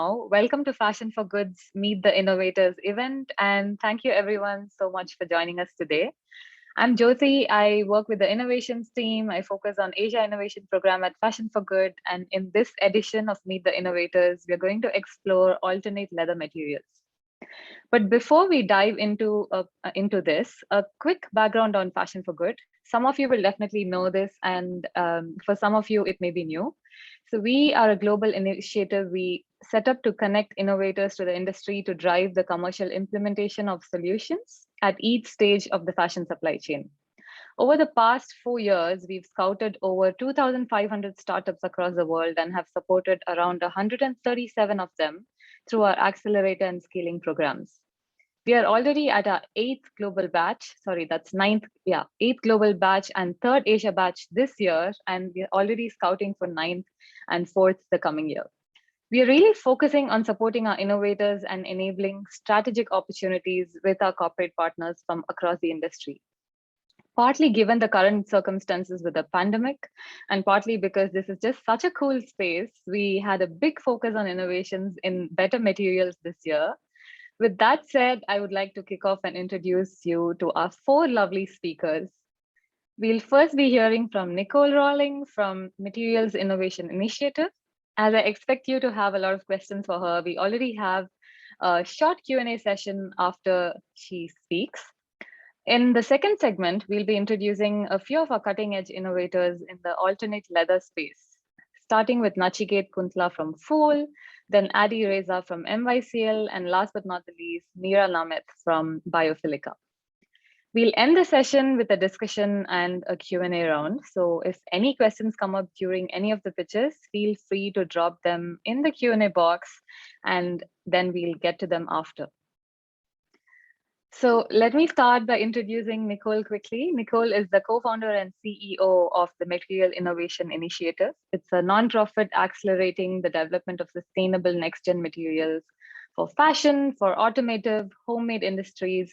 Welcome to Fashion for Good's Meet the Innovators event, and thank you everyone so much for joining us today. I'm Jyoti. I work with the innovations team. I focus on Asia Innovation Program at Fashion for Good, and in this edition of Meet the Innovators, we're going to explore alternate leather materials. But before we dive into this, a quick background on Fashion for Good. Some of you will definitely know this, and for some of you, it may be new. So we are a global initiative we set up to connect innovators to the industry to drive the commercial implementation of solutions at each stage of the fashion supply chain. Over the past 4 years, we've scouted over 2,500 startups across the world and have supported around 137 of them through our accelerator and scaling programs. We are already at our eighth global batch. Sorry, that's eighth global batch and third Asia batch this year. And we're already scouting for ninth and fourth the coming year. We are really focusing on supporting our innovators and enabling strategic opportunities with our corporate partners from across the industry. Partly given the current circumstances with the pandemic, and partly because this is just such a cool space, we had a big focus on innovations in better materials this year. With that said, I would like to kick off and introduce you to our four lovely speakers. We'll first be hearing from Nicole Rawling from Materials Innovation Initiative. As I expect you to have a lot of questions for her, we already have a short Q&A session after she speaks. In the second segment, we'll be introducing a few of our cutting-edge innovators in the alternate leather space, starting with Nachiket Kuntla from Fool, then Adi Reza from MYCL, and last but not the least, Meera Nameth from Biophilica. We'll end the session with a discussion and a Q&A round. So if any questions come up during any of the pitches, feel free to drop them in the Q&A box, and then we'll get to them after. So let me start by introducing Nicole quickly. Nicole is the co-founder and CEO of the Material Innovation Initiative. It's a nonprofit accelerating the development of sustainable next-gen materials for fashion, for automotive, homemade industries.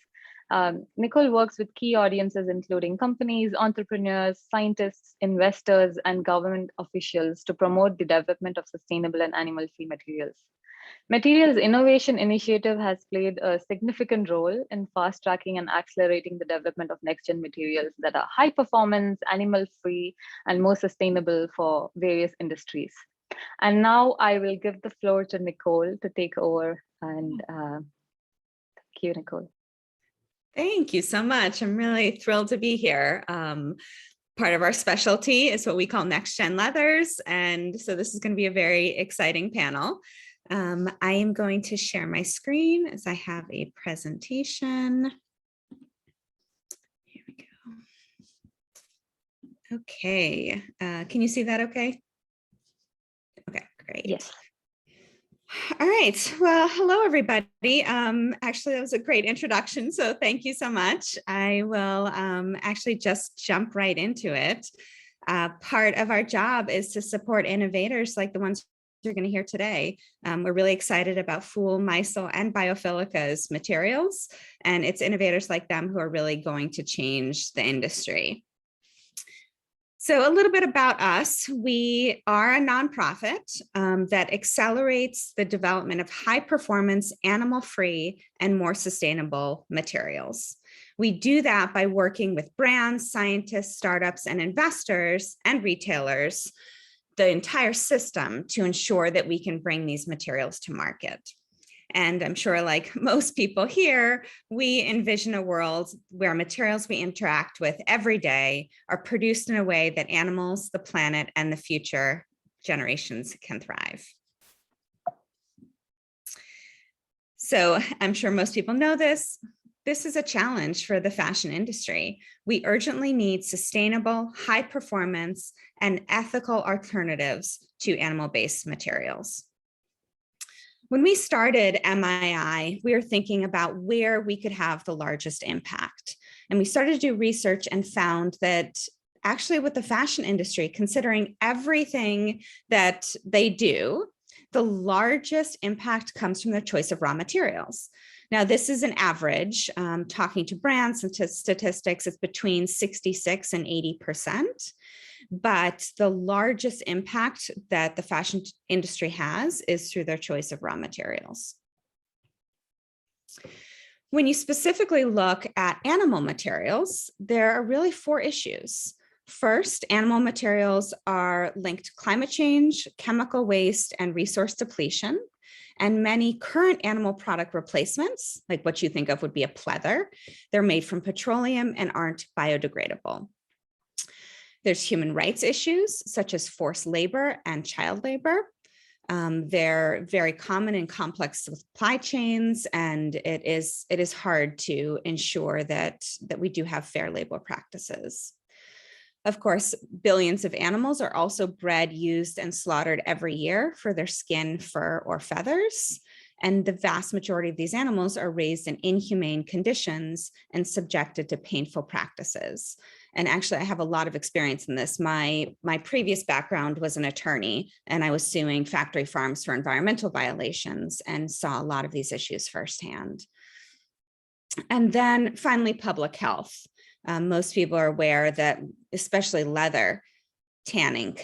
Nicole works with key audiences, including companies, entrepreneurs, scientists, investors, and government officials to promote the development of sustainable and animal-free materials. Materials Innovation Initiative has played a significant role in fast-tracking and accelerating the development of next-gen materials that are high performance, animal-free, and more sustainable for various industries. And now I will give the floor to Nicole to take over. And thank you, Nicole. Thank you so much. I'm really thrilled to be here. Part of our specialty is what we call next-gen leathers. And so this is going to be a very exciting panel. I am going to share my screen as I have a presentation. Here we go. Okay, can you see that okay? Okay, great. Yes. All right, well, hello everybody. Actually, that was a great introduction, so thank you so much. I will actually just jump right into it. Part of our job is to support innovators like the ones you're going to hear today. We're really excited about Fool, MyCell, and Biophilica's materials, and it's innovators like them who are really going to change the industry. So a little bit about us. We are a nonprofit that accelerates the development of high performance, animal-free, and more sustainable materials. We do that by working with brands, scientists, startups, and investors and retailers, the entire system, to ensure that we can bring these materials to market. And I'm sure, like most people here, we envision a world where materials we interact with every day are produced in a way that animals, the planet, and the future generations can thrive. So I'm sure most people know this. This is a challenge for the fashion industry. We urgently need sustainable, high performance, and ethical alternatives to animal-based materials. When we started MII, we were thinking about where we could have the largest impact. And we started to do research and found that actually with the fashion industry, considering everything that they do, the largest impact comes from their choice of raw materials. Now, this is an average. Talking to brands and to statistics, it's between 66 and 80%. but the largest impact that the fashion industry has is through their choice of raw materials. When you specifically look at animal materials, there are really 4 issues. First, animal materials are linked to climate change, chemical waste, and resource depletion. And many current animal product replacements, like what you think of would be a pleather, they're made from petroleum and aren't biodegradable. There's human rights issues, such as forced labor and child labor. They're very common in complex supply chains, and it is hard to ensure that we do have fair labor practices. Of course, billions of animals are also bred, used, and slaughtered every year for their skin, fur, or feathers. And the vast majority of these animals are raised in inhumane conditions and subjected to painful practices. And actually, I have a lot of experience in this. My previous background was an attorney, and I was suing factory farms for environmental violations and saw a lot of these issues firsthand. And then finally, public health. Most people are aware that especially leather tanning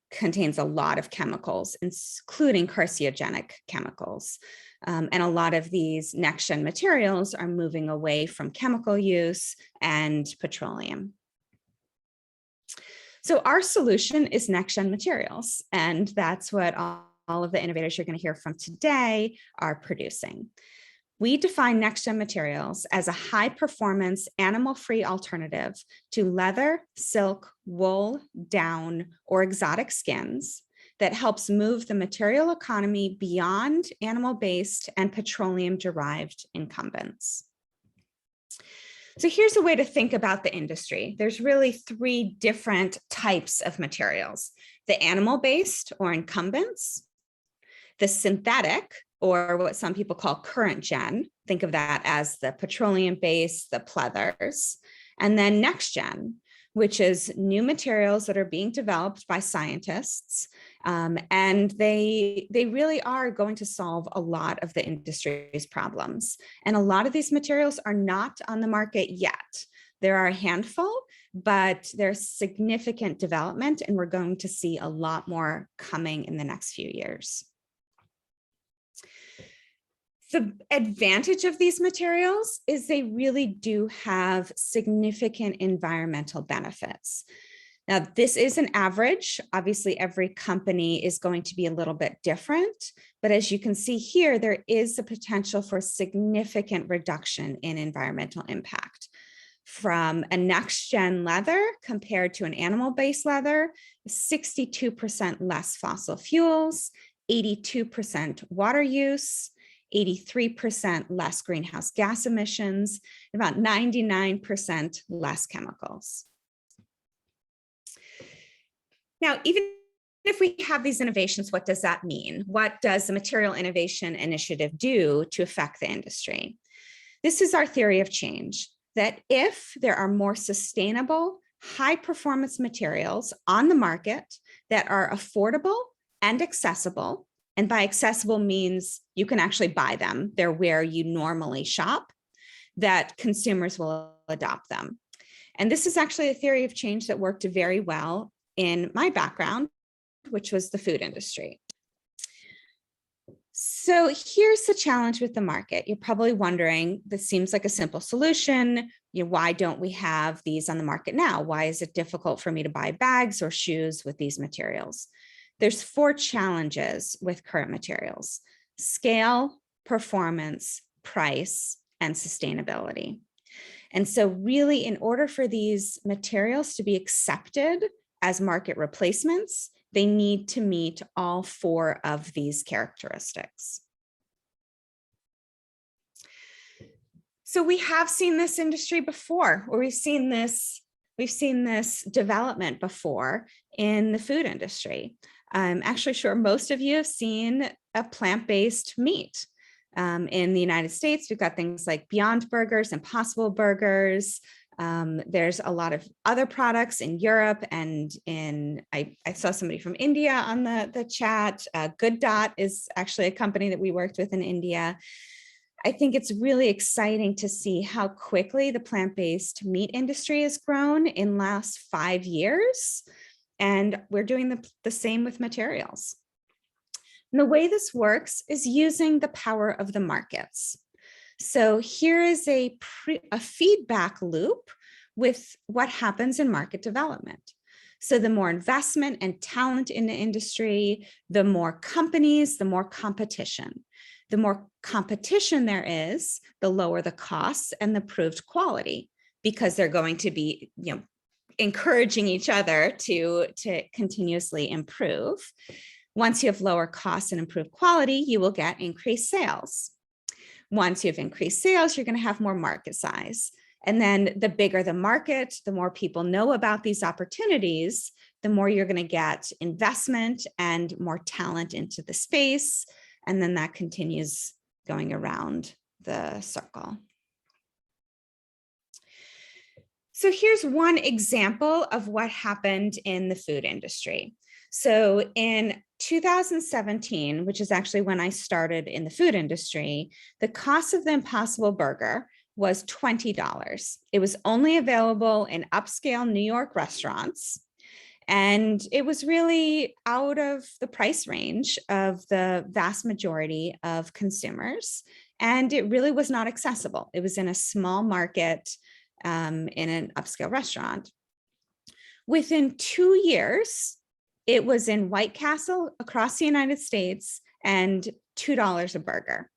contains a lot of chemicals, including carcinogenic chemicals. And a lot of these next-gen materials are moving away from chemical use and petroleum. So our solution is next-gen materials, and that's what all of the innovators you're going to hear from today are producing. We define next-gen materials as a high-performance, animal-free alternative to leather, silk, wool, down, or exotic skins that helps move the material economy beyond animal-based and petroleum-derived incumbents. So here's a way to think about the industry. There's really 3 different types of materials: the animal-based or incumbents, the synthetic, or what some people call current gen. Think of that as the petroleum-based, the pleathers, and then next gen, which is new materials that are being developed by scientists. And they really are going to solve a lot of the industry's problems. And a lot of these materials are not on the market yet. There are a handful, but there's significant development, and we're going to see a lot more coming in the next few years. The advantage of these materials is they really do have significant environmental benefits. Now, this is an average. Obviously, every company is going to be a little bit different, but as you can see here, there is the potential for significant reduction in environmental impact. From a next-gen leather compared to an animal-based leather, 62% less fossil fuels, 82% water use, 83% less greenhouse gas emissions, about 99% less chemicals. Now, even if we have these innovations, what does that mean? What does the Material Innovation Initiative do to affect the industry? This is our theory of change, that if there are more sustainable, high-performance materials on the market that are affordable and accessible, and by accessible means you can actually buy them, they're where you normally shop, that consumers will adopt them. And this is actually a theory of change that worked very well in my background, which was the food industry. So here's the challenge with the market. You're probably wondering, this seems like a simple solution. Why don't we have these on the market now? Why is it difficult for me to buy bags or shoes with these materials? There's 4 challenges with current materials: scale, performance, price, and sustainability. And so really, in order for these materials to be accepted as market replacements, they need to meet all 4 of these characteristics. So we have seen this industry before, or we've seen this development before in the food industry. I'm actually sure most of you have seen a plant-based meat. In the United States, we've got things like Beyond Burgers, Impossible Burgers. There's a lot of other products in Europe, and I saw somebody from India on the chat. Good is actually a company that we worked with in India. I think it's really exciting to see how quickly the plant-based meat industry has grown in the last 5 years. And we're doing the same with materials. And the way this works is using the power of the markets. So here is a feedback loop with what happens in market development. So the more investment and talent in the industry, the more companies, the more competition. The more competition there is, the lower the costs and the proved quality, because they're going to be, encouraging each other to continuously improve. Once you have lower costs and improved quality, you will get increased sales. Once you have increased sales, you're going to have more market size. And then the bigger the market, the more people know about these opportunities, the more you're going to get investment and more talent into the space. And then that continues going around the circle. So here's one example of what happened in the food industry. So in 2017, which is actually when I started in the food industry, the cost of the Impossible Burger was $20. It was only available in upscale New York restaurants. And it was really out of the price range of the vast majority of consumers. And it really was not accessible. It was in a small market in an upscale restaurant. Within 2 years, it was in White Castle across the United States and $2 a burger.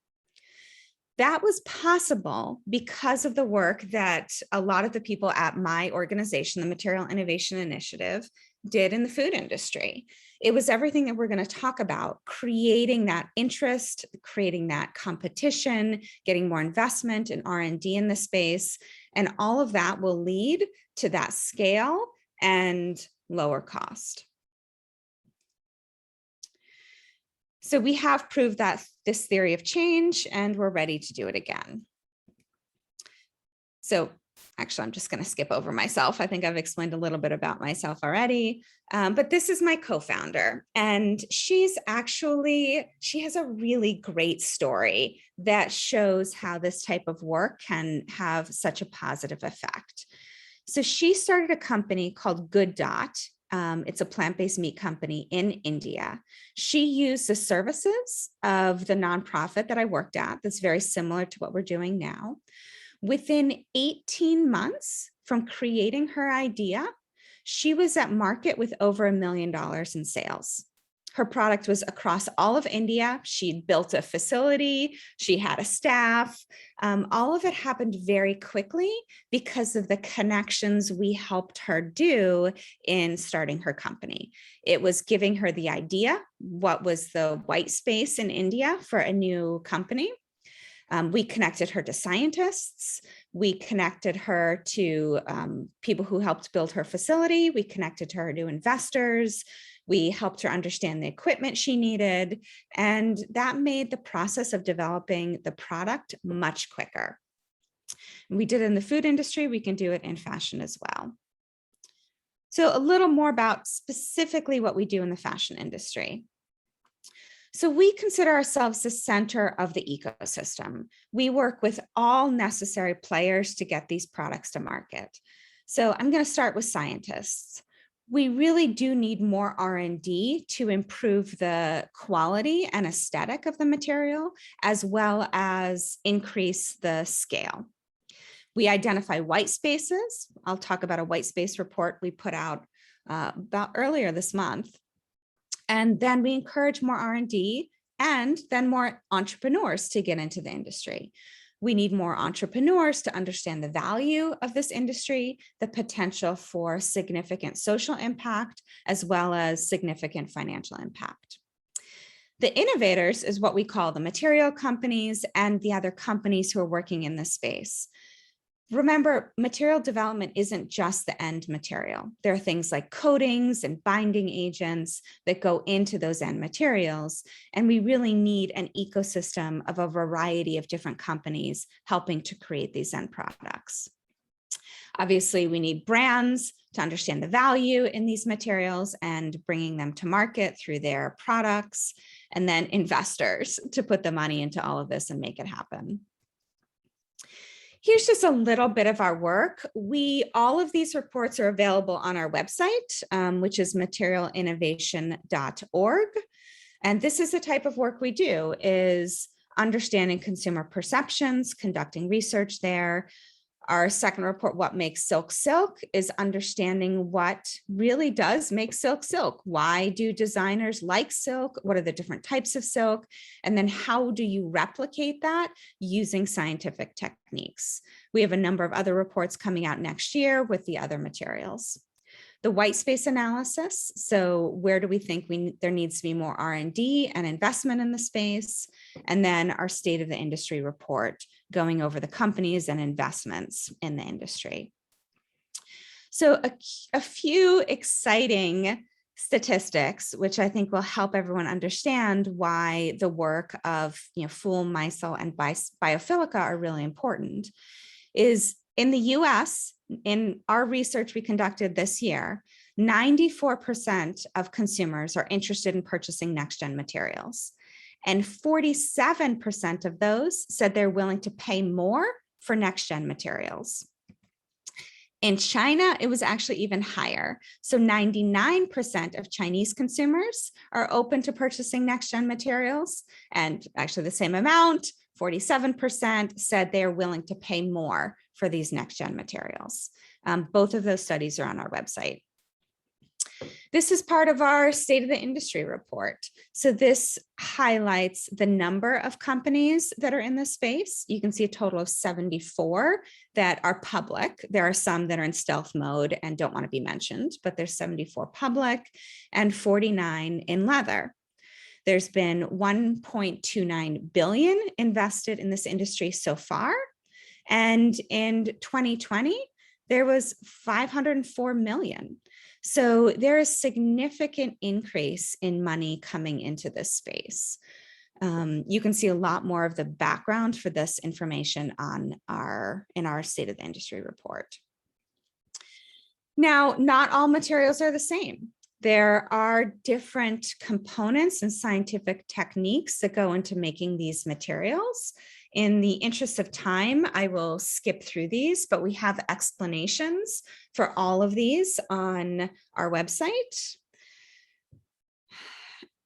That was possible because of the work that a lot of the people at my organization, the Material Innovation Initiative, did in the food industry. It was everything that we're going to talk about, creating that interest, creating that competition, getting more investment and R&D in the space. And all of that will lead to that scale and lower cost. So we have proved that this theory of change, and we're ready to do it again. So actually, I'm just going to skip over myself. I think I've explained a little bit about myself already, but this is my co-founder, and she has a really great story that shows how this type of work can have such a positive effect. So she started a company called Good Dot. It's a plant-based meat company in India. She used the services of the nonprofit that I worked at, that's very similar to what we're doing now. Within 18 months from creating her idea, she was at market with over $1 million in sales. Her product was across all of India. She'd built a facility. She had a staff. All of it happened very quickly because of the connections we helped her do in starting her company. It was giving her the idea, what was the white space in India for a new company. We connected her to scientists. We connected her to people who helped build her facility. We connected her to investors. We helped her understand the equipment she needed. And that made the process of developing the product much quicker. We did it in the food industry. We can do it in fashion as well. So a little more about specifically what we do in the fashion industry. So we consider ourselves the center of the ecosystem. We work with all necessary players to get these products to market. So I'm going to start with scientists. We really do need more R&D to improve the quality and aesthetic of the material, as well as increase the scale. We identify white spaces. I'll talk about a white space report we put out about earlier this month. And then we encourage more R&D and then more entrepreneurs to get into the industry. We need more entrepreneurs to understand the value of this industry, the potential for significant social impact, as well as significant financial impact. The innovators is what we call the material companies and the other companies who are working in this space. Remember, material development isn't just the end material. There are things like coatings and binding agents that go into those end materials. And we really need an ecosystem of a variety of different companies helping to create these end products. Obviously, we need brands to understand the value in these materials and bringing them to market through their products, and then investors to put the money into all of this and make it happen. Here's just a little bit of our work. All of these reports are available on our website, which is materialinnovation.org. And this is the type of work we do, is understanding consumer perceptions, conducting research there. Our second report, What Makes Silk Silk, is understanding what really does make silk silk. Why do designers like silk? What are the different types of silk? And then how do you replicate that using scientific techniques? We have a number of other reports coming out next year with the other materials. The white space analysis, so where do we think there needs to be more R&D and investment in the space? And then our state of the industry report, going over the companies and investments in the industry. So a few exciting statistics, which I think will help everyone understand why the work of Full, Micelle, and Biophilica are really important, is in the US, in our research we conducted this year, 94% of consumers are interested in purchasing next-gen materials. And 47% of those said they're willing to pay more for next-gen materials. In China, it was actually even higher. So 99% of Chinese consumers are open to purchasing next-gen materials, and actually the same amount, 47% said they're willing to pay more for these next-gen materials. Both of those studies are on our website. This is part of our State of the Industry report. So this highlights the number of companies that are in this space. You can see a total of 74 that are public. There are some that are in stealth mode and don't want to be mentioned, but there's 74 public and 49 in leather. There's been 1.29 billion invested in this industry so far. And in 2020, there was 504 million. So there is significant increase in money coming into this space. You can see a lot more of the background for this information in our State of the Industry report. Now, not all materials are the same. There are different components and scientific techniques that go into making these materials. In the interest of time, I will skip through these, but we have explanations for all of these on our website.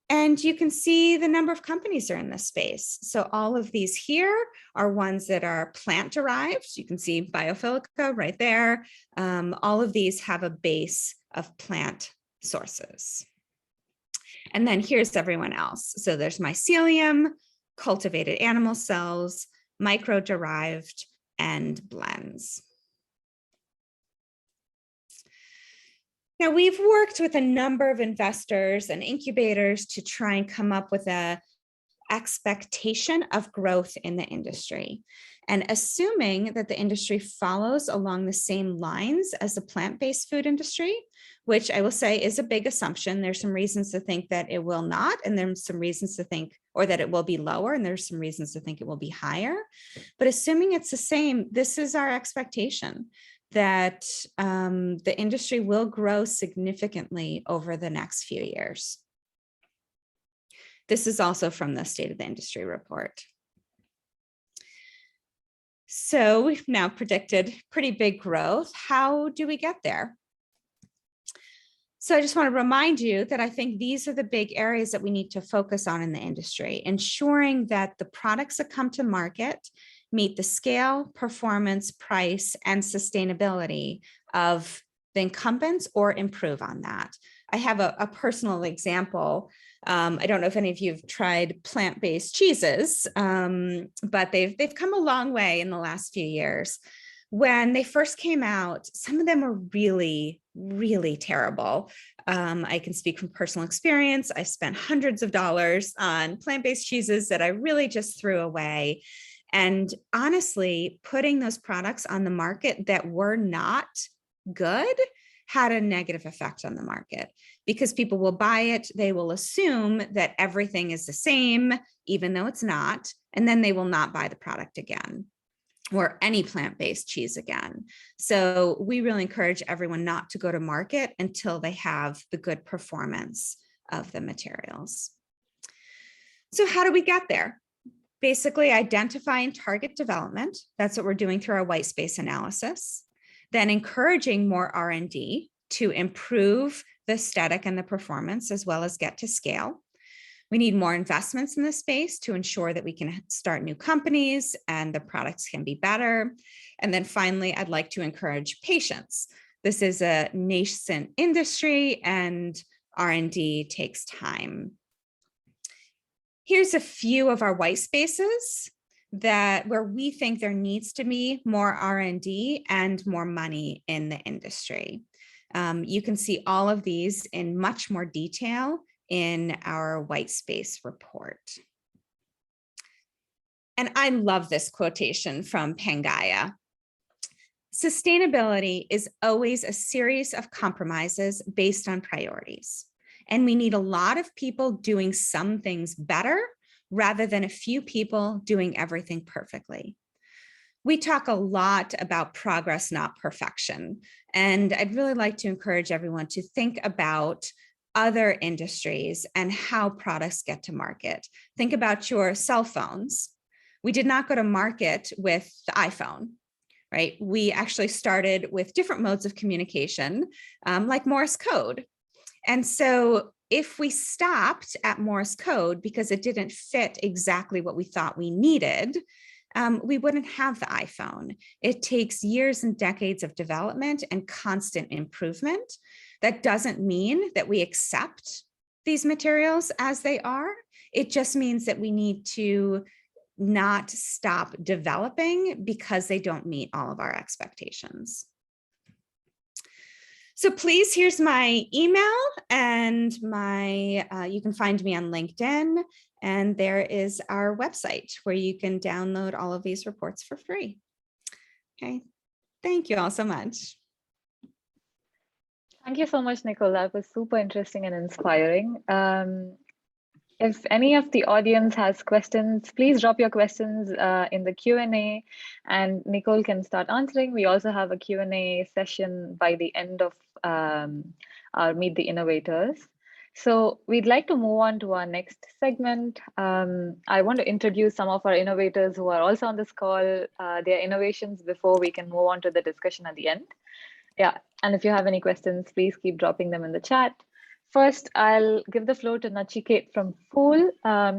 And you can see the number of companies that are in this space. So all of these here are ones that are plant-derived. You can see Biophilica right there. All of these have a base of plant sources. And then here's everyone else. So there's mycelium, cultivated animal cells, micro-derived, and blends. Now, we've worked with a number of investors and incubators to try and come up with an expectation of growth in the industry. And assuming that the industry follows along the same lines as the plant-based food industry, which I will say is a big assumption. There's some reasons to think that it will not, and there's some reasons to think, or that it will be lower, and there's some reasons to think it will be higher. But assuming it's the same, this is our expectation, that the industry will grow significantly over the next few years. This is also from the State of the Industry report. So we've now predicted pretty big growth. How do we get there? So I just want to remind you that I think these are the big areas that we need to focus on in the industry, ensuring that the products that come to market meet the scale, performance, price, and sustainability of the incumbents or improve on that. I have a personal example. I don't know if any of you have tried plant-based cheeses, but they've come a long way in the last few years. When they first came out, some of them were really, really terrible. I can speak from personal experience. I spent hundreds of dollars on plant-based cheeses that I really just threw away. And honestly, putting those products on the market that were not good had a negative effect on the market, because people will buy it, they will assume that everything is the same, even though it's not, and then they will not buy the product again, or any plant-based cheese again. So we really encourage everyone not to go to market until they have the good performance of the materials. So how do we get there? Basically identify and target development. That's what we're doing through our white space analysis. Then encouraging more R&D to improve the aesthetic and the performance, as well as get to scale. We need more investments in this space to ensure that we can start new companies and the products can be better. And then finally, I'd like to encourage patience. This is a nascent industry and R&D takes time. Here's a few of our white spaces where we think there needs to be more R&D and more money in the industry. You can see all of these in much more detail in our white space report. And I love this quotation from Pangaya. Sustainability is always a series of compromises based on priorities. And we need a lot of people doing some things better rather than a few people doing everything perfectly. We talk a lot about progress, not perfection. And I'd really like to encourage everyone to think about other industries and how products get to market. Think about your cell phones. We did not go to market with the iPhone, right? We actually started with different modes of communication, like Morse code. And so if we stopped at Morse code because it didn't fit exactly what we thought we needed, we wouldn't have the iPhone. It takes years and decades of development and constant improvement. That doesn't mean that we accept these materials as they are. It just means that we need to not stop developing because they don't meet all of our expectations. So please, here's my email and you can find me on LinkedIn, and there is our website where you can download all of these reports for free. Okay, thank you all so much. Thank you so much, Nicole. That was super interesting and inspiring. If any of the audience has questions, please drop your questions in the Q&A and Nicole can start answering. We also have a Q&A session by the end of our Meet the Innovators. So we'd like to move on to our next segment. I want to introduce some of our innovators who are also on this call, their innovations before we can move on to the discussion at the end. Yeah, and if you have any questions, please keep dropping them in the chat. First, I'll give the floor to Nachiket from Fool.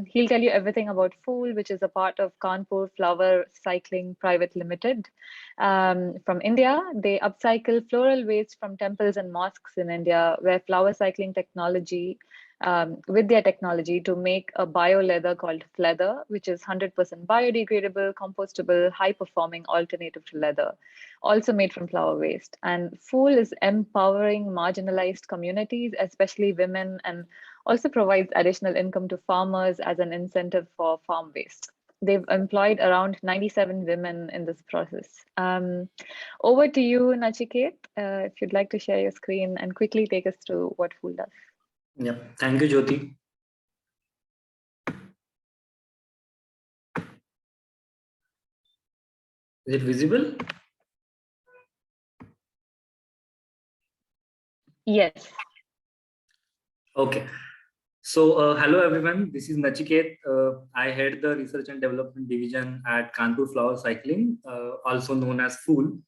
He'll tell you everything about Fool, which is a part of Kanpur Flower Cycling Private Limited from India. They upcycle floral waste from temples and mosques in India, where flower cycling technology, with their technology to make a bio leather called Fleather, which is 100% biodegradable, compostable, high-performing alternative to leather, also made from flower waste. And Fool is empowering marginalized communities, especially women, and also provides additional income to farmers as an incentive for farm waste. They've employed around 97 women in this process. Over to you, Nachiket, if you'd like to share your screen and quickly take us through what Fool does. Yep. Thank you, Jyoti. Is it visible? Yes. Okay. So hello everyone, this is Nachiket. I head the Research and Development Division at Kanpur Flower Cycling, also known as Fool.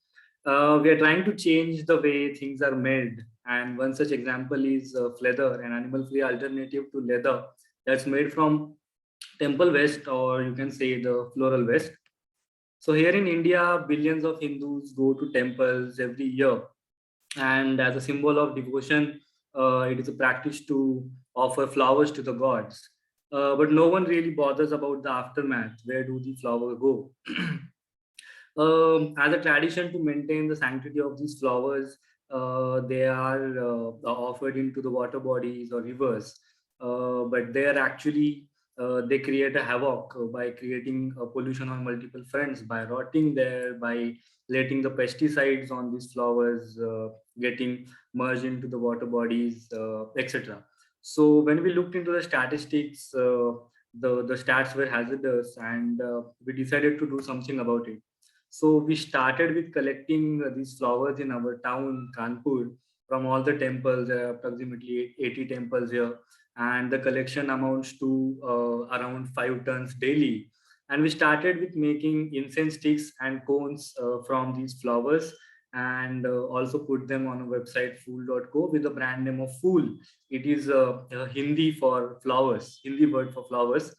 We are trying to change the way things are made, and one such example is Fleather, an animal-free alternative to leather that's made from temple waste, or you can say the floral waste. So here in India, billions of Hindus go to temples every year, and as a symbol of devotion, it is a practice to offer flowers to the gods. But no one really bothers about the aftermath. Where do the flowers go? As a tradition to maintain the sanctity of these flowers, they are offered into the water bodies or rivers, but they are actually they create a havoc by creating pollution on multiple fronts, by rotting there, by letting the pesticides on these flowers getting merged into the water bodies, etc. So when we looked into the statistics, the stats were hazardous, and we decided to do something about it. So we started with collecting these flowers in our town, Kanpur, from all the temples. There are approximately 80 temples here, and the collection amounts to around 5 tons daily. And we started with making incense sticks and cones from these flowers, and also put them on a website fool.co with the brand name of Fool. It is Hindi for flowers, Hindi word for flowers.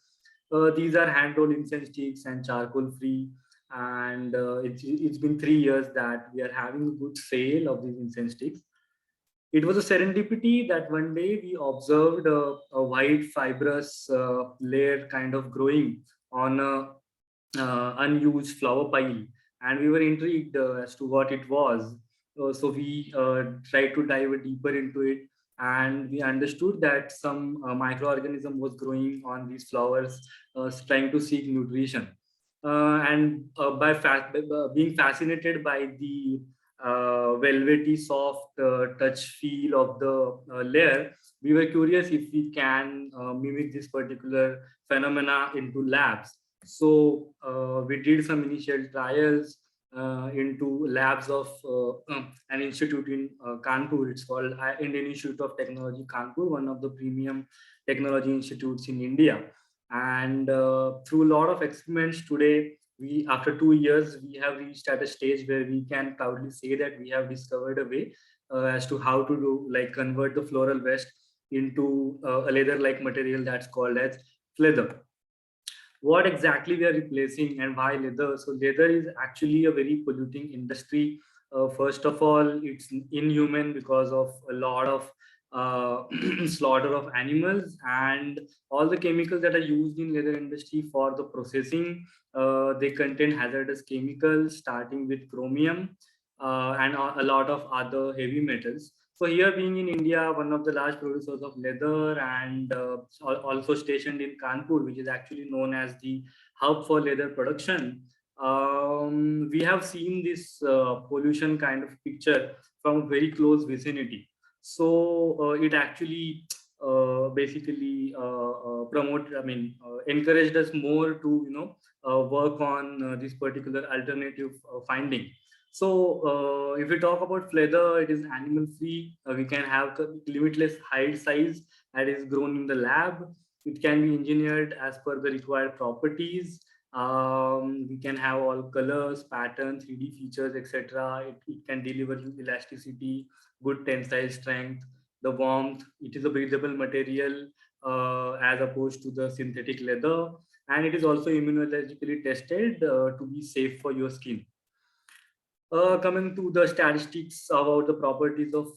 These are hand rolled incense sticks and charcoal free. And it's been 3 years that we are having a good sale of these incense sticks. It was a serendipity that one day we observed a white fibrous layer kind of growing on a unused flower pile, and we were intrigued as to what it was. So we tried to dive deeper into it, and we understood that some microorganism was growing on these flowers, trying to seek nutrition. And by being fascinated by the velvety, soft touch feel of the layer, we were curious if we can mimic this particular phenomena into labs. So we did some initial trials into labs of an institute in Kanpur. It's called Indian Institute of Technology, Kanpur, one of the premium technology institutes in India. And through a lot of experiments today, we after 2 years, we have reached at a stage where we can proudly say that we have discovered a way as to how to do like convert the floral waste into a leather-like material that's called as leather. What exactly we are replacing and why leather? So leather is actually a very polluting industry. First of all, it's inhuman because of a lot of slaughter of animals, and all the chemicals that are used in leather industry for the processing, they contain hazardous chemicals starting with chromium and a lot of other heavy metals. So here, being in India, one of the large producers of leather, and also stationed in Kanpur, which is actually known as the hub for leather production, we have seen this pollution kind of picture from a very close vicinity. So it actually basically encouraged us more to work on this particular alternative finding. So, if we talk about leather, it is animal free. We can have limitless hide size that is grown in the lab. It can be engineered as per the required properties. We can have all colors, patterns, 3D features, etc. It can deliver you elasticity, good tensile strength, the warmth. It is a breathable material as opposed to the synthetic leather, and it is also immunologically tested to be safe for your skin. Coming to the statistics about the properties of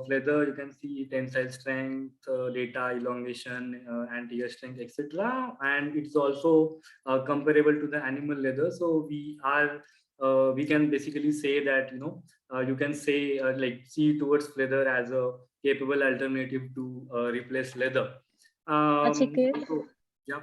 leather, you can see tensile strength, data elongation, and tear strength, etc. And it's also comparable to the animal leather. So we can basically say that you can say like see towards leather as a capable alternative to replace leather. Nachiket, Also, yeah.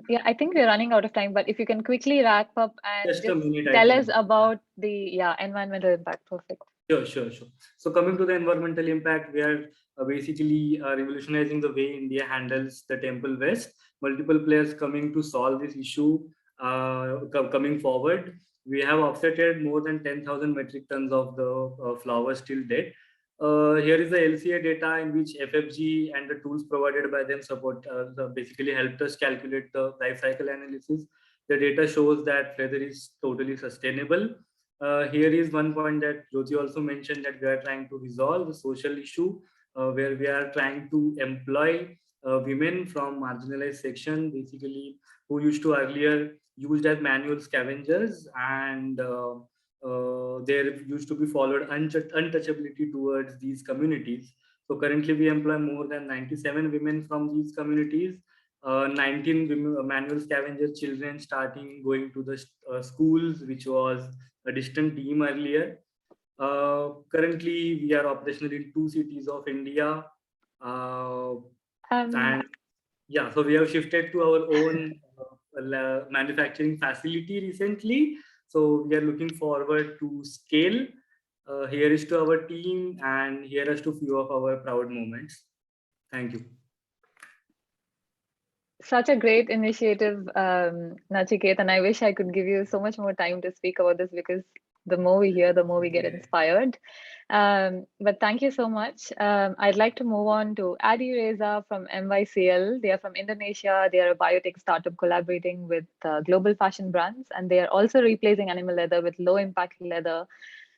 yeah, I think we're running out of time, but if you can quickly wrap up and Just a just minute, I tell think. us about the environmental impact. Perfect. Sure. So coming to the environmental impact, we are basically revolutionizing the way India handles the temple waste. Multiple players coming to solve this issue. Coming forward, we have offsetted more than 10,000 metric tons of the flowers till date. Here is the LCA data in which FFG and the tools provided by them support basically helped us calculate the life cycle analysis. The data shows that leather is totally sustainable. Here is one point that Jyoti also mentioned, that we are trying to resolve the social issue where we are trying to employ women from marginalized section, basically who used to earlier used as manual scavengers, and there used to be followed untouchability towards these communities. So currently we employ more than 97 women from these communities, 19 manual scavenger children starting going to the schools, which was a distant team earlier. Currently, we are operational in 2 cities of India. Um, And yeah, so we have shifted to our own manufacturing facility recently. So we are looking forward to scale. Here is to our team, and here is to few of our proud moments. Thank you. Such a great initiative, Nachiket, and I wish I could give you so much more time to speak about this because The more we hear, the more we get inspired. But thank you so much. I'd like to move on to Adi Reza from MYCL. They are from Indonesia. They are a biotech startup collaborating with global fashion brands, and they are also replacing animal leather with low impact leather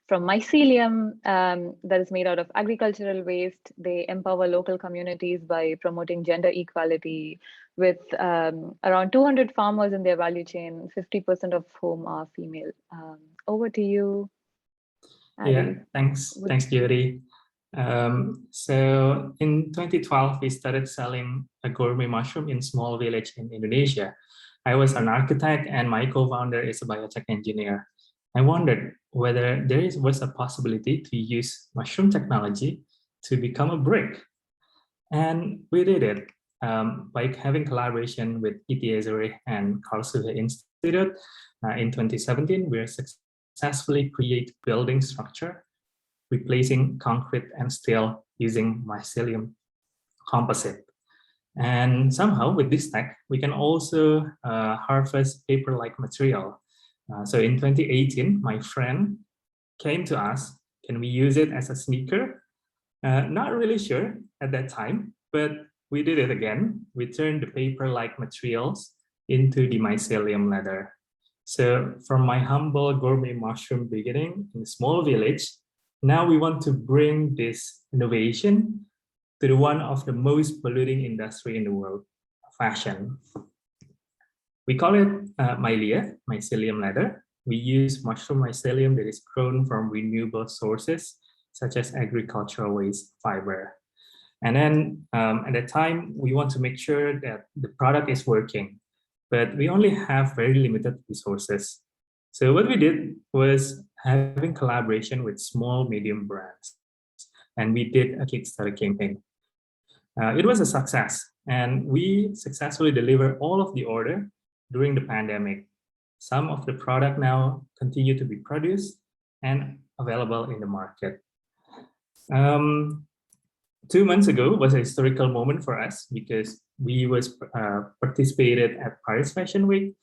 from mycelium that is made out of agricultural waste. They empower local communities by promoting gender equality with around 200 farmers in their value chain, 50% of whom are female. Over to you, Adi. Yeah, thanks, Judy. So in 2012, we started selling a gourmet mushroom in small village in Indonesia. I was an architect and my co-founder is a biotech engineer. I wondered whether was a possibility to use mushroom technology to become a brick. And we did it by having collaboration with ETH and Karlsruhe Institute. In 2017, we successfully create building structure, replacing concrete and steel using mycelium composite. And somehow with this tech, we can also harvest paper-like material. So in 2018, my friend came to us, can we use it as a sneaker? Not really sure at that time, but we did it again. We turned the paper-like materials into the mycelium leather. So from my humble gourmet mushroom beginning in a small village, now we want to bring this innovation to the one of the most polluting industry in the world, fashion. We call it mycelium leather. We use mushroom mycelium that is grown from renewable sources, such as agricultural waste fiber. And then at the time, we want to make sure that the product is working, but we only have very limited resources. So what we did was having collaboration with small, medium brands. And we did a Kickstarter campaign. It was a success, and we successfully delivered all of the order during the pandemic. Some of the product now continue to be produced and available in the market. 2 months ago was a historical moment for us because we participated at Paris Fashion Week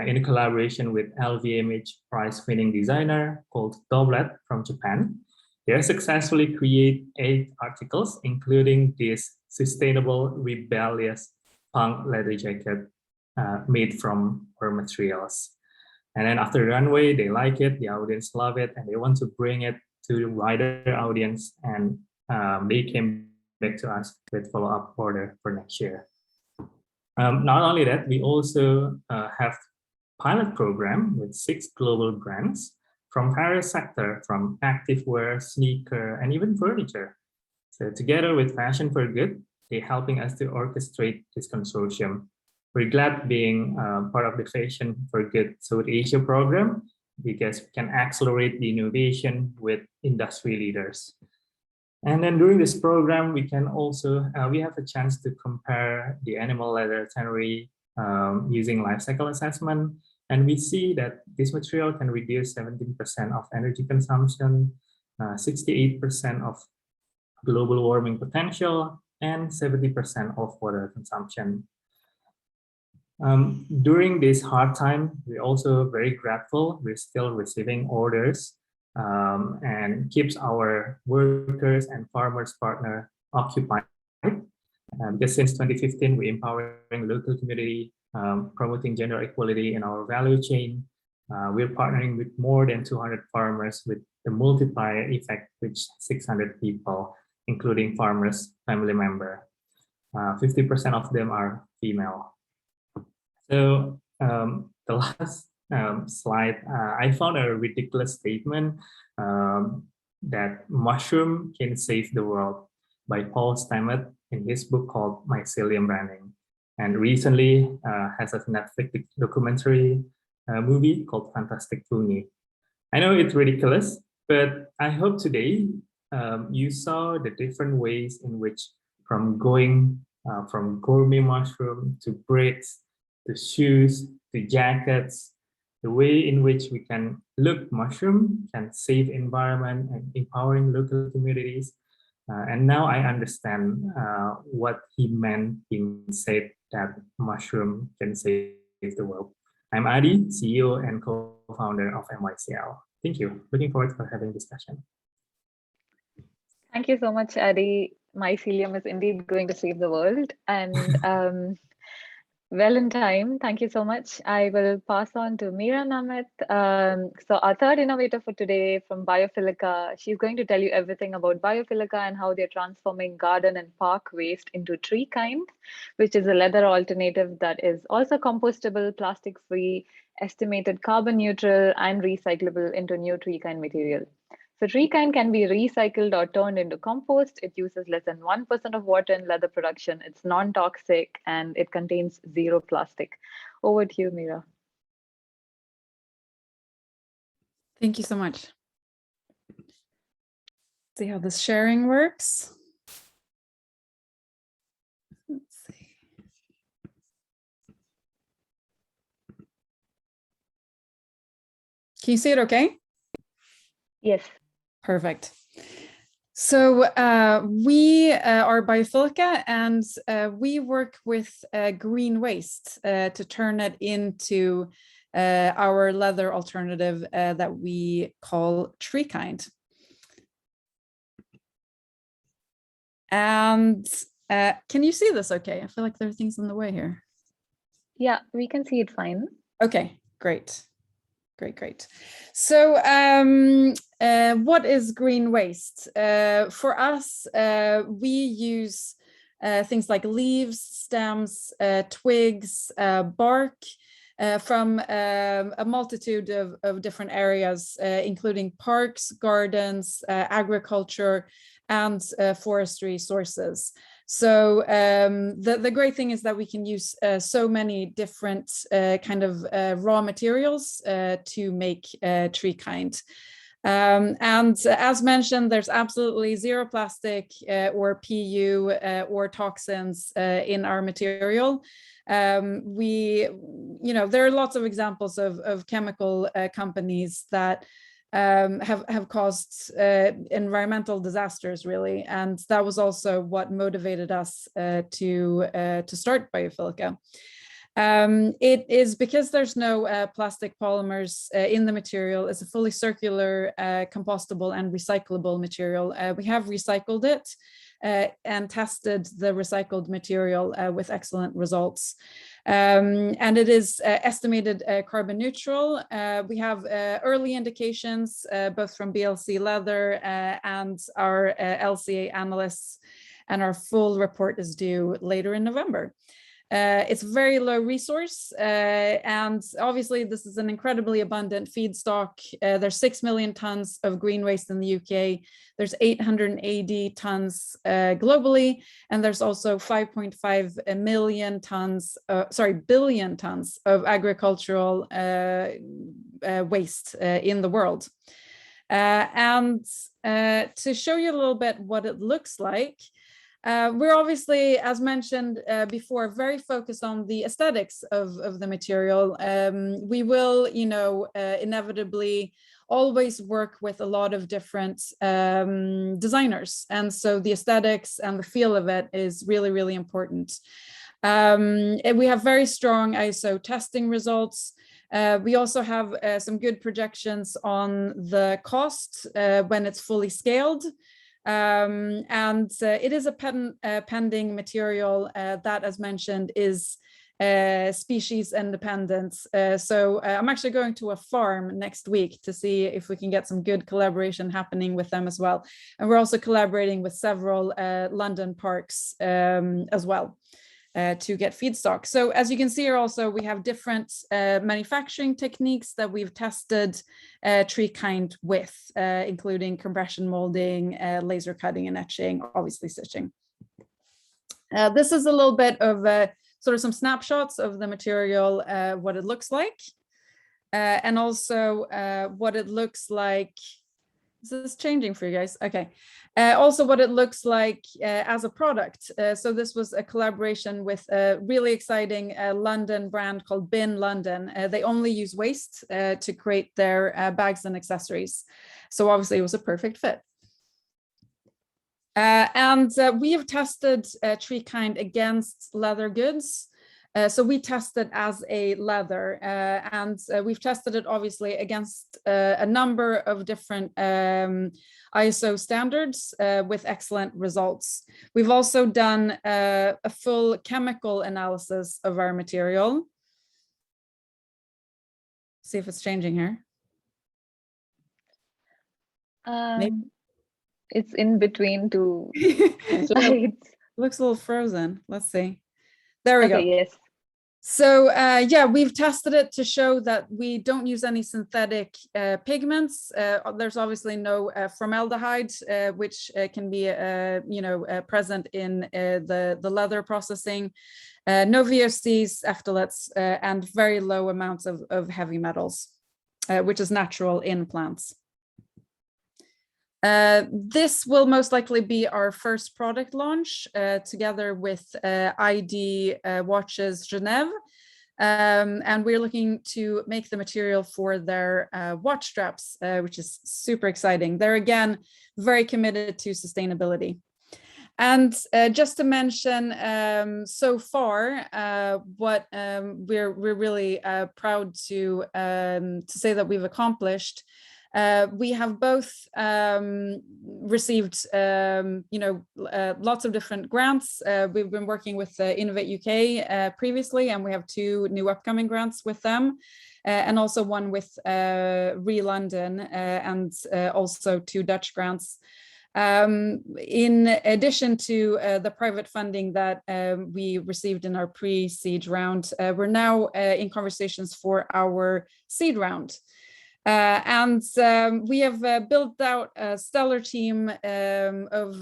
in a collaboration with LVMH prize-winning designer called Doblet from Japan. They successfully create 8 articles, including this sustainable, rebellious punk leather jacket made from our materials. And then after the runway, they like it, the audience love it, and they want to bring it to the wider audience. And they came back to us with follow-up order for next year. Not only that, we also have pilot program with 6 global brands from various sectors, from activewear, sneaker, and even furniture. So together with Fashion for Good, they're helping us to orchestrate this consortium. We're glad being part of the Fashion for Good South Asia program because we can accelerate the innovation with industry leaders. And then during this program, we can also, we have a chance to compare the animal leather tannery using life cycle assessment. And we see that this material can reduce 17% of energy consumption, 68% of global warming potential, and 70% of water consumption. During this hard time, we're also very grateful. We're still receiving orders and keeps our workers and farmers partner occupied. Because since 2015, we're empowering local community, promoting gender equality in our value chain. We're partnering with more than 200 farmers with the multiplier effect, which 600 people, including farmers' family member. 50% of them are female. So the last slide, I found a ridiculous statement that mushroom can save the world by Paul Stamets in his book called Mycelium Branding. And recently has a Netflix documentary movie called Fantastic Fungi. I know it's ridiculous, but I hope today you saw the different ways in which from going from gourmet mushroom to bricks, to shoes, to jackets, the way in which we can look mushroom can save environment and empowering local communities. And now I understand what he meant when he said that mushroom can save the world. I'm Adi, CEO and co-founder of MYCL. Thank you. Looking forward to having this session. Thank you so much, Adi. Mycelium is indeed going to save the world. And well in time, thank you so much. I will pass on to Meera Namit. So our third innovator for today from Biophilica, she's going to tell you everything about Biophilica and how they're transforming garden and park waste into tree kind, which is a leather alternative that is also compostable, plastic-free, estimated carbon neutral, and recyclable into new tree kind material. So tree kind can be recycled or turned into compost. It uses less than 1% of water in leather production. It's non-toxic and it contains zero plastic. Over to you, Meera. Thank you so much. See how this sharing works. Let's see. Can you see it okay? Yes. Perfect. So we are Biophilica, and we work with green waste to turn it into our leather alternative that we call tree kind. And can you see this okay? I feel like there are things in the way here. Yeah, we can see it fine. Okay, great. Great. So what is green waste? For us, we use things like leaves, stems, twigs, bark from a multitude of different areas, including parks, gardens, agriculture, and forestry sources. So the great thing is that we can use so many different kind of raw materials to make tree kind. And as mentioned, there's absolutely zero plastic or PU or toxins in our material. There are lots of examples of chemical companies that have caused environmental disasters, really, and that was also what motivated us to start Biophilica. It is because there's no plastic polymers in the material. It's a fully circular, compostable, and recyclable material. We have recycled it and tested the recycled material with excellent results. And it is estimated carbon neutral. We have early indications, both from BLC Leather and our LCA analysts, and our full report is due later in November. It's very low resource, and obviously this is an incredibly abundant feedstock. There's 6 million tons of green waste in the UK. There's 880 tons globally, and there's also 5.5 billion tons of agricultural waste in the world. And to show you a little bit what it looks like, we're obviously, as mentioned before, very focused on the aesthetics of the material. We will, inevitably always work with a lot of different designers. And so the aesthetics and the feel of it is really, really important. And we have very strong ISO testing results. We also have some good projections on the cost when it's fully scaled. And it is a pending material that, as mentioned, is species independent. So I'm actually going to a farm next week to see if we can get some good collaboration happening with them as well. And we're also collaborating with several London parks as well to get feedstock. So as you can see here also, we have different manufacturing techniques that we've tested tree kind with, including compression molding, laser cutting and etching, obviously stitching. This is a little bit of sort of some snapshots of the material, what it looks like, and also what it looks like. Is this changing for you guys? Okay. Also what it looks like as a product. So this was a collaboration with a really exciting London brand called Bin London. They only use waste to create their bags and accessories. So obviously it was a perfect fit. And we have tested tree kind against leather goods. So we test it as a leather, and we've tested it obviously against a number of different ISO standards with excellent results. We've also done a full chemical analysis of our material. See if it's changing here. It's in between two It slides. looks a little frozen. Let's see. There we go. Yes. So yeah, we've tested it to show that we don't use any synthetic pigments. There's obviously no formaldehyde, which can be present in the leather processing. No VOCs, phthalates, and very low amounts of heavy metals, which is natural in plants. This will most likely be our first product launch together with ID Watches Genève. And we're looking to make the material for their watch straps, which is super exciting. They're again very committed to sustainability. And just to mention, so far, what we're really proud to say that we've accomplished. We have both received, lots of different grants. We've been working with Innovate UK previously, and we have 2 new upcoming grants with them, and also one with London, and also 2 Dutch grants. In addition to the private funding that we received in our pre-seed round, we're now in conversations for our seed round. And we have built out a stellar team of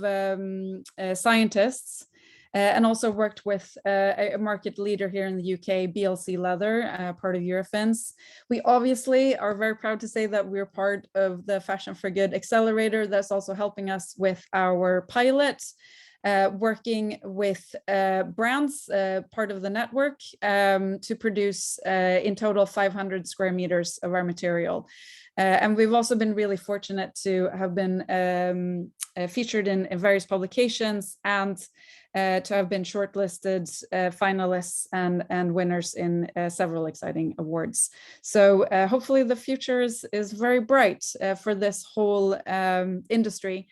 scientists, and also worked with a market leader here in the UK, BLC Leather, part of Eurofins. We obviously are very proud to say that we're part of the Fashion for Good Accelerator that's also helping us with our pilot. Working with brands, part of the network, to produce in total 500 square meters of our material. And we've also been really fortunate to have been featured in various publications and to have been shortlisted finalists and winners in several exciting awards. So hopefully the future is very bright for this whole industry.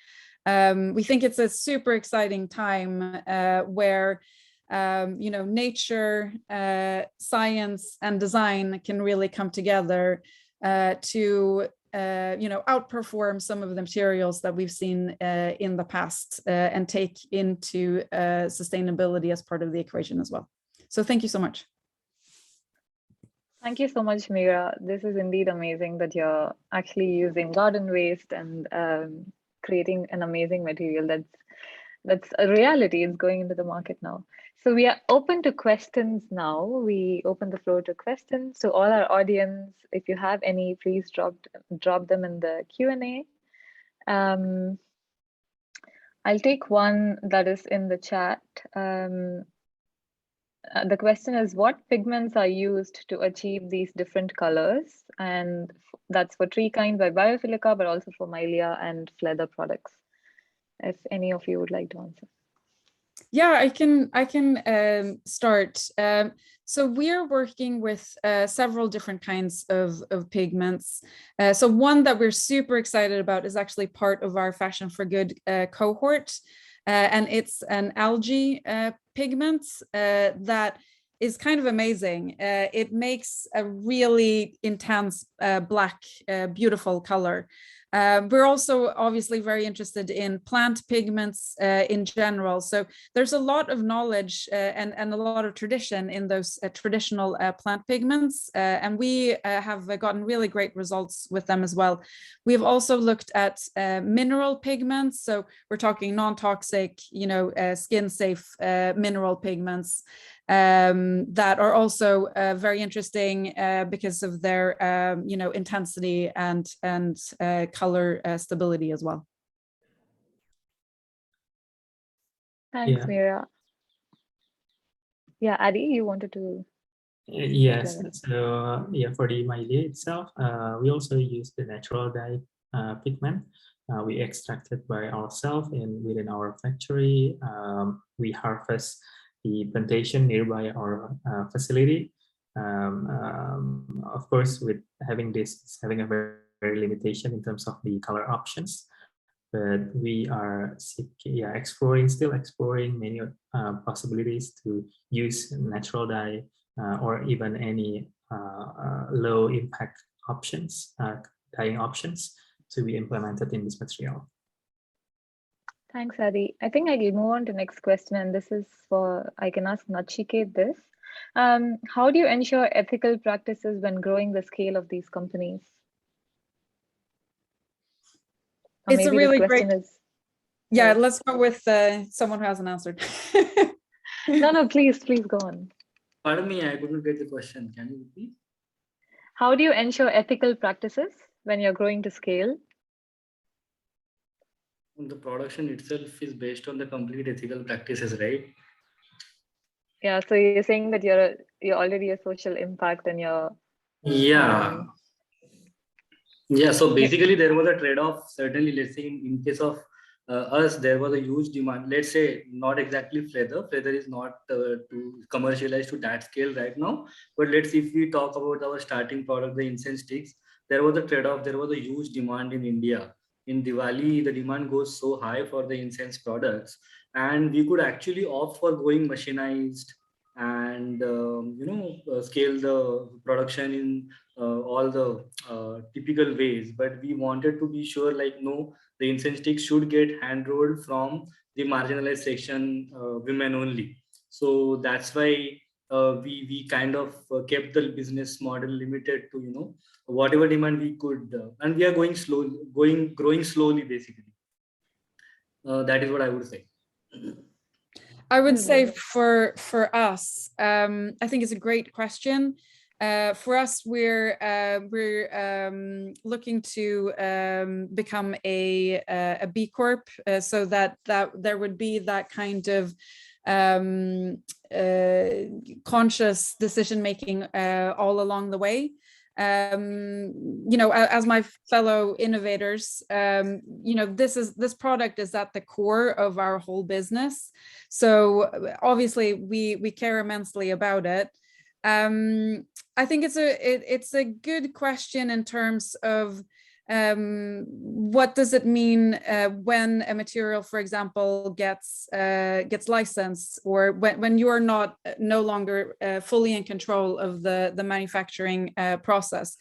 We think it's a super exciting time where nature, science, and design can really come together to outperform some of the materials that we've seen in the past and take into sustainability as part of the equation as well. So thank you so much. Thank you so much, Mira. This is indeed amazing that you're actually using garden waste and creating an amazing material that's a reality. It's going into the market now. So we are open to questions now. We open the floor to questions. So all our audience, if you have any, please drop them in the Q&A. I'll take one that is in the chat. The question is, what pigments are used to achieve these different colors? And that's for tree kind by Biofilica, but also for Milia and Fleather products. If any of you would like to answer. Yeah, I can start. So we're working with several different kinds of pigments. So one that we're super excited about is actually part of our Fashion for Good cohort. And it's an algae pigment that is kind of amazing. It makes a really intense black, beautiful color. We're also obviously very interested in plant pigments in general. So there's a lot of knowledge and a lot of tradition in those traditional plant pigments. And we have gotten really great results with them as well. We've also looked at mineral pigments. So we're talking non-toxic, skin safe mineral pigments that are also very interesting because of their intensity and color stability as well. Thanks, Mira. Yeah, Adi, you wanted to? Yes. So for the Milia itself, we also use the natural dye pigment. We extract it by ourselves and within our factory. We harvest the plantation nearby our facility. Of course, with having this, it's having a very limitation in terms of the color options. But we are still exploring many possibilities to use natural dye or even any low impact options, dyeing options to be implemented in this material. Thanks, Adi. I think I'll move on to next question, and this is for, I can ask Nachiket this. How do you ensure ethical practices when growing the scale of these companies? Or It's a maybe really the great. question is, Yeah, right. let's go with someone who hasn't answered. No, please go on. Pardon me, I couldn't get the question. Can you repeat? How do you ensure ethical practices when you're growing to scale? The production itself is based on the complete ethical practices, right? Yeah, so you're saying that you're already a social impact and you're Yeah. Yeah, so basically there was a trade-off. Certainly, let's say in case of us, there was a huge demand. Let's say not exactly feather. Feather is not to commercialize to that scale right now. But let's see, if we talk about our starting product, the incense sticks, there was a trade-off. There was a huge demand in India. In Diwali, the demand goes so high for the incense products, and we could actually opt for going machinized and scale the production in all the typical ways. But we wanted to be sure, like, no, the incense sticks should get hand rolled from the marginalized section, women only. So that's why we kind of kept the business model limited to whatever demand we could, and we are growing slowly basically. That is what I would say. I would say for us, I think it's a great question. For us, we're looking to become a B Corp, so that there would be that kind of conscious decision making all along the way. As my fellow innovators, this product is at the core of our whole business. So obviously we care immensely about it. I think it's a good question in terms of what does it mean when a material, for example, gets licensed, or when you are no longer fully in control of the manufacturing process.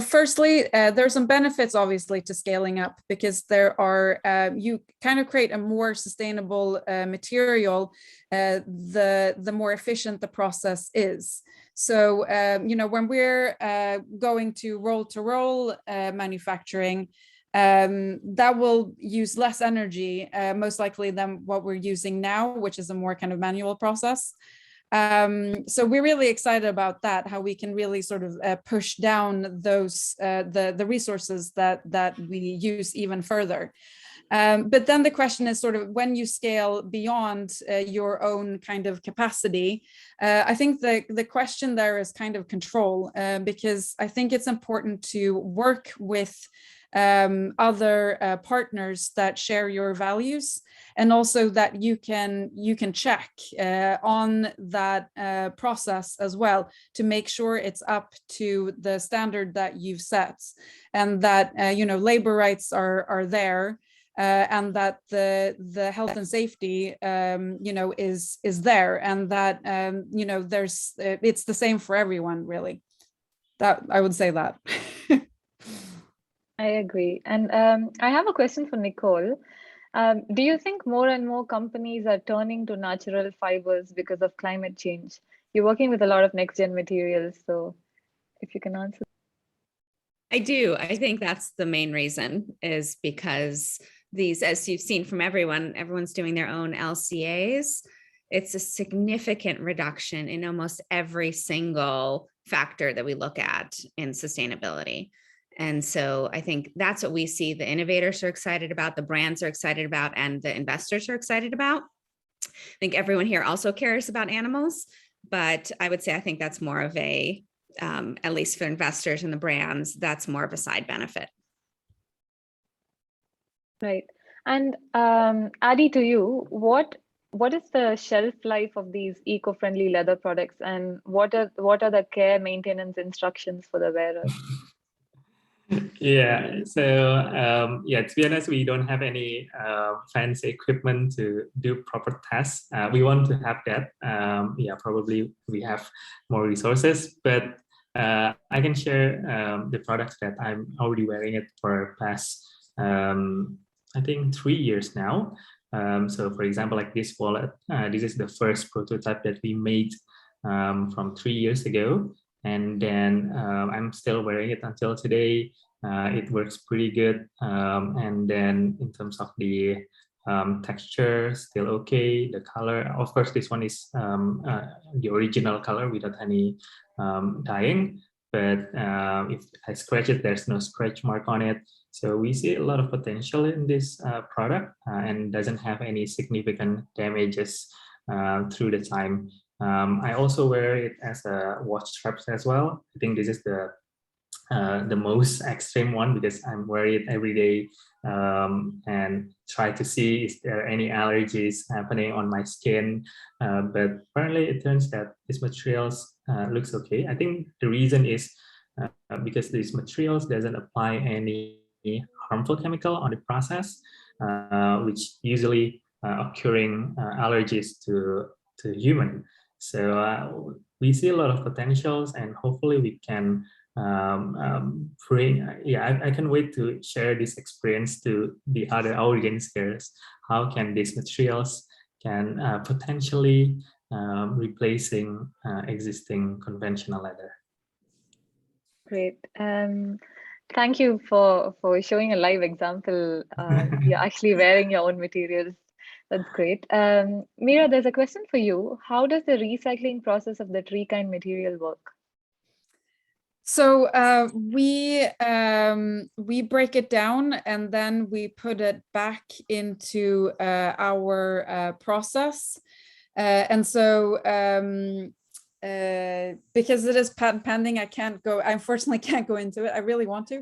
Firstly, there's some benefits obviously to scaling up, because there are you kind of create a more sustainable material the more efficient the process is. So when we're going to roll manufacturing, that will use less energy most likely than what we're using now, which is a more kind of manual process. So we're really excited about that, how we can really sort of push down those the resources that we use even further. But then the question is sort of when you scale beyond your own kind of capacity. I think the question there is kind of control, because I think it's important to work with other partners that share your values, and also that you can check on that process as well, to make sure it's up to the standard that you've set, and that labor rights are there, and that the health and safety is there, and that there's it's the same for everyone, really. That I would say that. I agree. And I have a question for Nicole. Do you think more and more companies are turning to natural fibers because of climate change? You're working with a lot of next gen materials, so if you can answer. I do. I think that's the main reason, is because these, as you've seen from everyone's doing their own LCAs. It's a significant reduction in almost every single factor that we look at in sustainability. And so I think that's what we see the innovators are excited about, the brands are excited about, and the investors are excited about. I think everyone here also cares about animals, but I would say I think that's more of a, at least for investors and the brands, that's more of a side benefit. Right. And Adi, to you, what what is the shelf life of these eco-friendly leather products, and what are the care maintenance instructions for the wearers? Yeah, so yeah, to be honest, we don't have any fancy equipment to do proper tests. We want to have that. Yeah, probably we have more resources, but I can share the products that I'm already wearing it for past, I think 3 years now. So for example, like this wallet, this is the first prototype that we made from 3 years ago. And then I'm still wearing it until today. It works pretty good. And then in terms of the texture, still okay. The color, of course, this one is the original color without any dyeing. But if I scratch it, there's no scratch mark on it. So we see a lot of potential in this product and doesn't have any significant damages through the time. I also wear it as a watch straps as well. I think this is the most extreme one because I'm wearing it every day and try to see is there any allergies happening on my skin. But apparently it turns that these materials looks okay. I think the reason is because these materials doesn't apply any harmful chemical on the process, which usually occurring allergies to human. So we see a lot of potentials, and hopefully we can bring. Yeah, I can wait to share this experience to the other audience here. How can these materials can potentially replacing existing conventional leather? Great. Thank you for showing a live example. You're actually wearing your own materials. That's great. Mira, there's a question for you. How does the recycling process of the tree kind material work? So we break it down and then we put it back into our process. And so because it is patent pending, I unfortunately can't go into it. I really want to,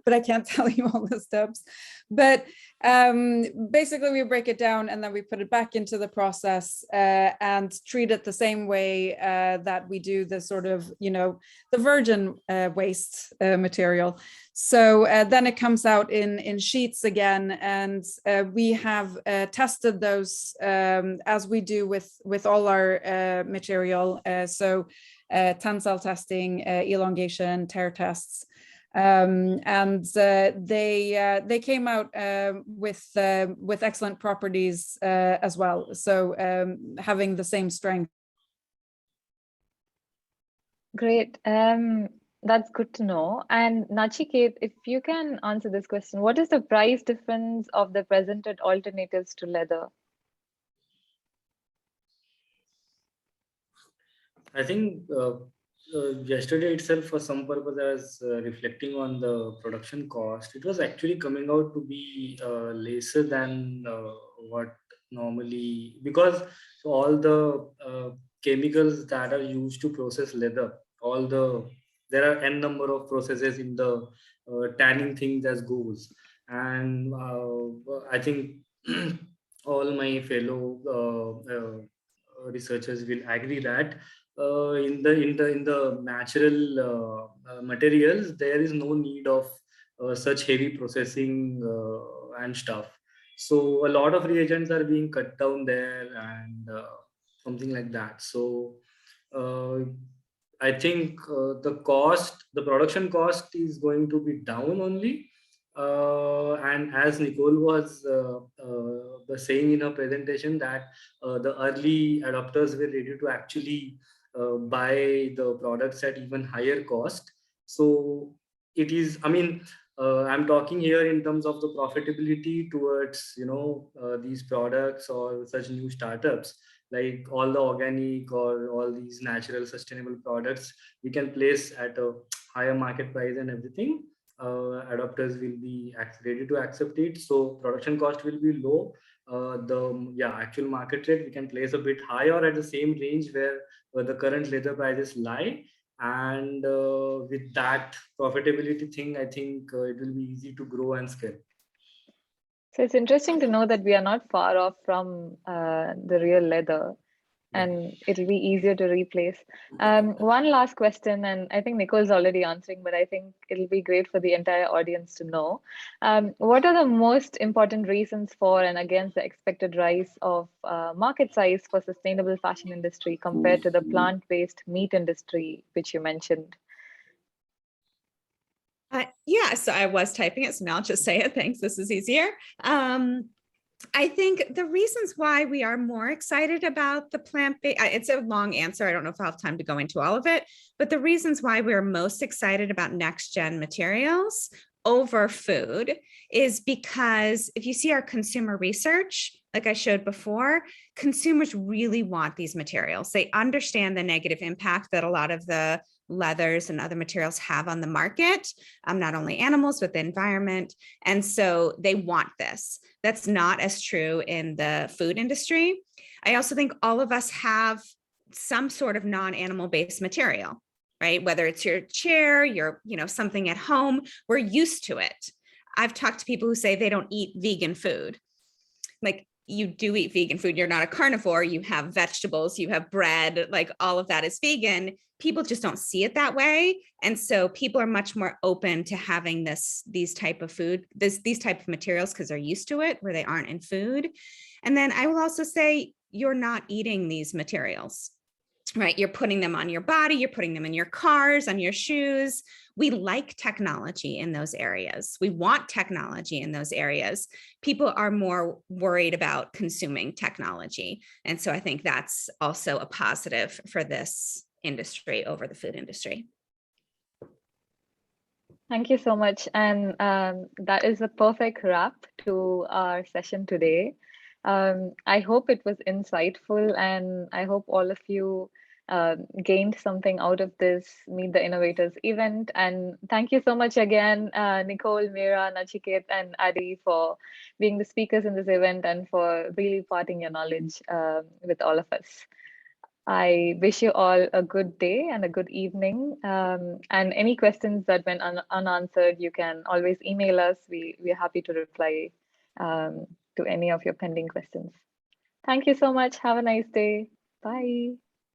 but I can't tell you all the steps. But basically we break it down and then we put it back into the process and treat it the same way that we do the sort of, the virgin waste material. So then it comes out in sheets again, and we have tested those as we do with all our material. So tensile testing, elongation, tear tests. And they came out with excellent properties as well. So having the same strength. Great. That's good to know. And Nachiket, if you can answer this question, what is the price difference of the presented alternatives to leather? I think yesterday itself, for some purpose, I was reflecting on the production cost. It was actually coming out to be lesser than what normally, because all the chemicals that are used to process leather, there are n number of processes in the tanning things as goes, and I think all my fellow researchers will agree that in the natural materials there is no need of such heavy processing and stuff. So a lot of reagents are being cut down there and something like that. So uh, I think the production cost is going to be down only. And as Nicole was saying in her presentation, that the early adopters were ready to actually buy the products at even higher cost. So it is, I mean, I'm talking here in terms of the profitability towards these products or such new startups, like all the organic or all these natural sustainable products we can place at a higher market price and everything. Adopters will be ready to accept it, so production cost will be low. The actual market rate we can place a bit higher at the same range where the current leather prices lie. And with that profitability thing, I think it will be easy to grow and scale. So it's interesting to know that we are not far off from the real leather, and it'll be easier to replace. One last question, and I think Nicole's already answering, but I think it'll be great for the entire audience to know. What are the most important reasons for and against the expected rise of market size for sustainable fashion industry compared to the plant-based meat industry, which you mentioned? Yeah, so I was typing it, so now I'll just say it. Thanks, this is easier. I think the reasons why we are more excited about the plant-based, it's a long answer. I don't know if I'll have time to go into all of it, but the reasons why we're most excited about next-gen materials over food is because if you see our consumer research, like I showed before, consumers really want these materials. They understand the negative impact that a lot of the leathers and other materials have on the market, not only animals, but the environment. And so they want this. That's not as true in the food industry. I also think all of us have some sort of non-animal based material, right? Whether it's your chair, your, something at home, we're used to it. I've talked to people who say they don't eat vegan food. Like, you do eat vegan food. You're not a carnivore. You have vegetables, you have bread, like all of that is vegan. People just don't see it that way. And so people are much more open to having these type of food, these type of materials because they're used to it where they aren't in food. And then I will also say you're not eating these materials, right? You're putting them on your body, you're putting them in your cars, on your shoes. We like technology in those areas. We want technology in those areas. People are more worried about consuming technology. And so I think that's also a positive for this industry over the food industry. Thank you so much. And that is a perfect wrap to our session today. I hope it was insightful, and I hope all of you gained something out of this Meet the Innovators event. And thank you so much again, Nicole, Meera, Nachiket, and Adi for being the speakers in this event and for really imparting your knowledge with all of us. I wish you all a good day and a good evening. And any questions that went unanswered, you can always email us. We're happy to reply to any of your pending questions. Thank you so much. Have a nice day. Bye.